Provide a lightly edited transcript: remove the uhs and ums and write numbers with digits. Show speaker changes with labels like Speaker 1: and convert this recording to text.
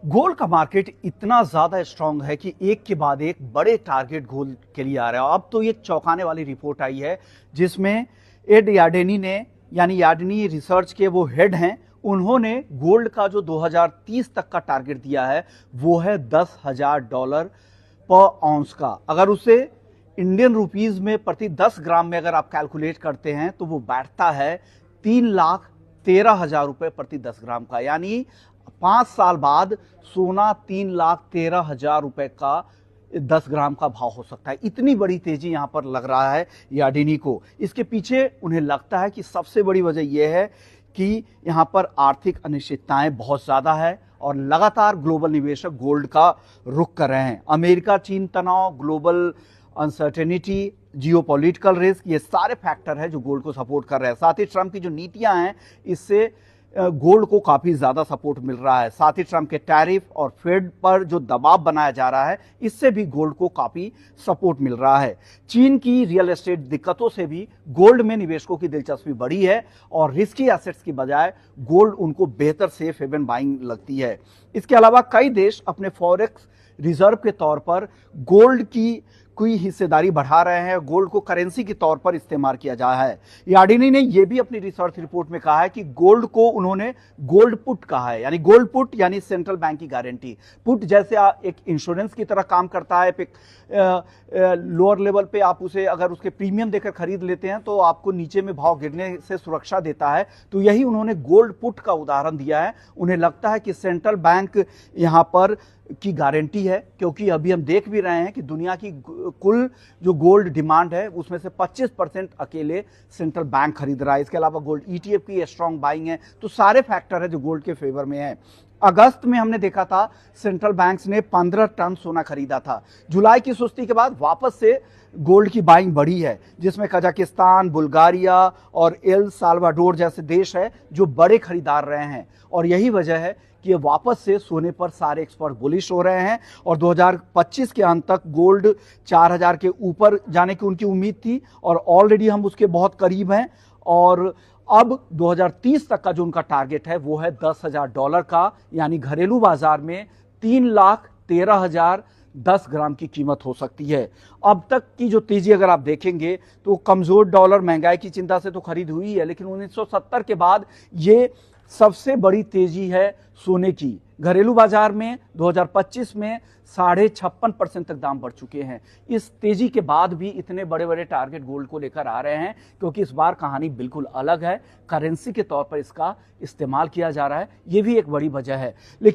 Speaker 1: Gold का market इतना ज्यादा स्ट्रांग है कि एक के बाद एक बड़े टारगेट गोल्ड के लिए आ रहे हैं। अब तो ये चौंकाने वाली रिपोर्ट आई है जिसमें एड यार्डेनी ने, यानी यार्डेनी रिसर्च के वो हेड हैं, उन्होंने गोल्ड का जो 2030 तक का टारगेट दिया है वो है $10,000 पर ऑunce का। अगर उसे इंडियन रुपीज में प्रति 10 ग्राम में अगर आप कैलकुलेट करते हैं तो वो बैठता है 3,13,000 रुपए प्रति 10 ग्राम का। यानी 5 साल बाद सोना 3,13,000 रुपए का 10 ग्राम का भाव हो सकता है। इतनी बड़ी तेजी यहां पर लग रहा है यार्डेनी को। इसके पीछे उन्हें लगता है कि सबसे बड़ी वजह यह है कि यहां पर आर्थिक अनिश्चितताएं बहुत ज्यादा है और लगातार ग्लोबल निवेशक गोल्ड का रुख कर रहे हैं। अमेरिका चीन तनाव, ग्लोबल अनसर्टेनिटी, जियोपॉलिटिकल रिस्क, ये सारे फैक्टर हैं जो गोल्ड को सपोर्ट कर रहे हैं। साथ ही ट्रंप की जो नीतियां हैं इससे गोल्ड को काफी ज्यादा सपोर्ट मिल रहा है। साथ ही ट्रंप के टैरिफ और फेड पर जो दबाव बनाया जा रहा है इससे भी गोल्ड को काफी सपोर्ट मिल रहा है। चीन की रियल एस्टेट दिक्कतों से भी गोल्ड में निवेशकों की दिलचस्पी बढ़ी है और रिस्की एसेट्स की बजाय गोल्ड उनको बेहतर सेफ हेवन बाइंग लगती है। इसके अलावा कई देश अपने फॉरेक्स रिजर्व के तौर पर गोल्ड की कोई हिस्सेदारी बढ़ा रहे हैं। गोल्ड को करेंसी के तौर पर इस्तेमाल किया जा रहा है। यार्डेनी ने यह भी अपनी रिसर्च रिपोर्ट में कहा है कि गोल्ड को उन्होंने गोल्ड पुट कहा है। यानी गोल्ड पुट यानी सेंट्रल बैंक की गारंटी। पुट जैसे एक इंश्योरेंस की तरह काम करता है। लोअर लेवल पे आप उसे अगर उसके प्रीमियम देकर खरीद लेते हैं तो आपको नीचे में भाव गिरने से सुरक्षा देता है। तो यही उन्होंने गोल्ड पुट का उदाहरण दिया है। उन्हें लगता है कि सेंट्रल बैंक यहां पर की गारंटी है, क्योंकि अभी हम देख भी रहे हैं कि दुनिया की कुल जो गोल्ड डिमांड है उसमें से 25% अकेले सेंट्रल बैंक खरीद रहा है। इसके अलावा गोल्ड ईटीएफ की स्ट्रांग बाइंग है। तो सारे फैक्टर है जो गोल्ड के फेवर में है। अगस्त में हमने देखा था सेंट्रल बैंक्स ने 15 टन सोना खरीदा था। जुलाई की सुस्ती के बाद वापस से गोल्ड की बाइंग बढ़ी है, जिसमें कजाकिस्तान, बुल्गारिया और एल साल्वाडोर जैसे देश है जो बड़े खरीदार रहे हैं। और यही वजह है कि ये वापस से सोने पर सारे एक्सपर्ट बुलिश हो रहे हैं और 2025 के अंत तक गोल्ड 4,000 के ऊपर जाने की उनकी उम्मीद थी और ऑलरेडी हम उसके बहुत करीब हैं। और अब 2030 तक का जो उनका टारगेट है वो है $10,000 का। यानी घरेलू बाजार में 3,13,000 10 ग्राम की कीमत हो सकती है। अब तक की जो तेजी अगर आप देखेंगे तो कमजोर डॉलर, महंगाई की चिंता से तो खरीद हुई है, लेकिन 1970 के बाद ये सबसे बड़ी तेजी है सोने की। घरेलू बाजार में 2025 में 56.5% तक दाम बढ़ चुके हैं। इस तेजी के बाद भी इतने बड़े बड़े टारगेट गोल्ड को लेकर आ रहे हैं क्योंकि इस बार कहानी बिल्कुल अलग है। करेंसी के तौर पर इसका इस्तेमाल किया जा रहा है, ये भी एक बड़ी वजह है। लेकिन